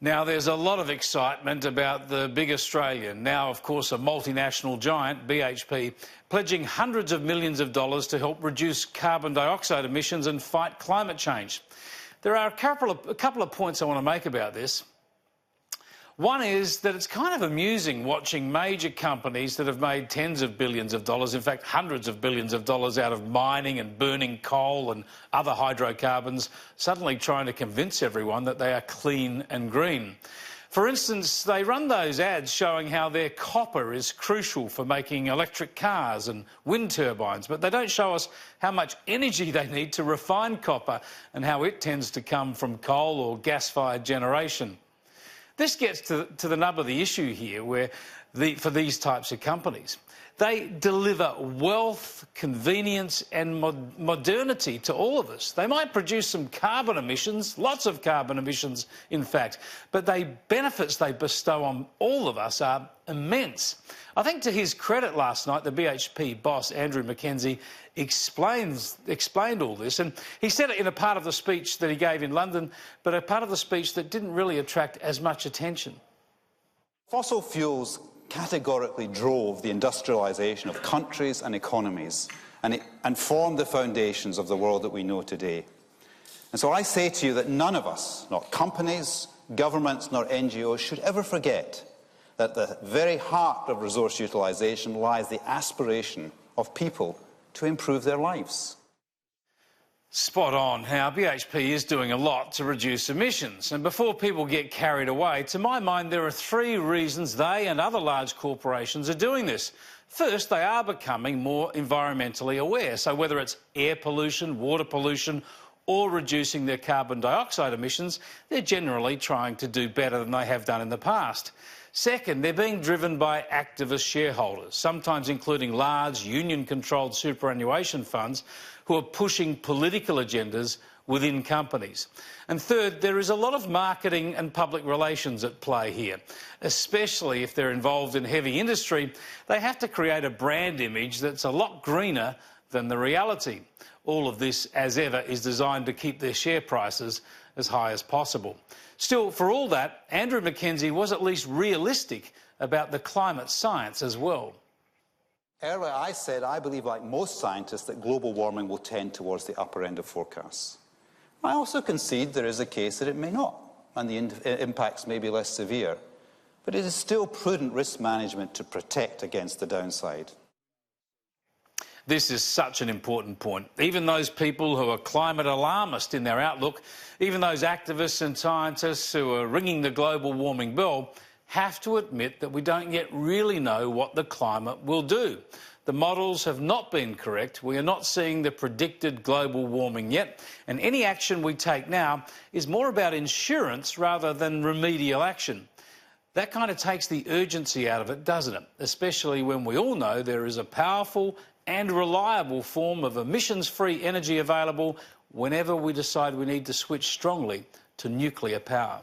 Now, there's a lot of excitement about the big Australian, now of course a multinational giant, BHP, pledging hundreds of millions of dollars to help reduce carbon dioxide emissions and fight climate change. There are a couple of points I want to make about this. One is that it's kind of amusing watching major companies that have made tens of billions of dollars, in fact hundreds of billions of dollars out of mining and burning coal and other hydrocarbons, suddenly trying to convince everyone that they are clean and green. For instance, they run those ads showing how their copper is crucial for making electric cars and wind turbines, but they don't show us how much energy they need to refine copper and how it tends to come from coal or gas-fired generation. This gets to the nub of the issue here, where for these types of companies, they deliver wealth, convenience and modernity to all of us. They might produce some carbon emissions, lots of carbon emissions in fact, but the benefits they bestow on all of us are immense. I think to his credit last night, the BHP boss, Andrew Mackenzie, explained all this, and he said it in a part of the speech that he gave in London, but a part of the speech that didn't really attract as much attention. Fossil fuels categorically drove the industrialisation of countries and economies and formed the foundations of the world that we know today. And so I say to you that none of us, not companies, governments, nor NGOs, should ever forget that at the very heart of resource utilisation lies the aspiration of people to improve their lives. Spot on. Now, BHP is doing a lot to reduce emissions. And before people get carried away, to my mind, there are three reasons they and other large corporations are doing this. First, they are becoming more environmentally aware. So whether it's air pollution, water pollution, or reducing their carbon dioxide emissions, they're generally trying to do better than they have done in the past. Second, they're being driven by activist shareholders, sometimes including large union-controlled superannuation funds who are pushing political agendas within companies. And third, there is a lot of marketing and public relations at play here, especially if they're involved in heavy industry. They have to create a brand image that's a lot greener than the reality. All of this, as ever, is designed to keep their share prices as high as possible. Still, for all that, Andrew Mackenzie was at least realistic about the climate science as well. Earlier I said I believe, like most scientists, that global warming will tend towards the upper end of forecasts. I also concede there is a case that it may not, and the impacts may be less severe. But it is still prudent risk management to protect against the downside. This is such an important point. Even those people who are climate alarmist in their outlook, even those activists and scientists who are ringing the global warming bell, have to admit that we don't yet really know what the climate will do. The models have not been correct. We are not seeing the predicted global warming yet, and any action we take now is more about insurance rather than remedial action. That kind of takes the urgency out of it, doesn't it? Especially when we all know there is a powerful and reliable form of emissions-free energy available whenever we decide we need to switch strongly to nuclear power.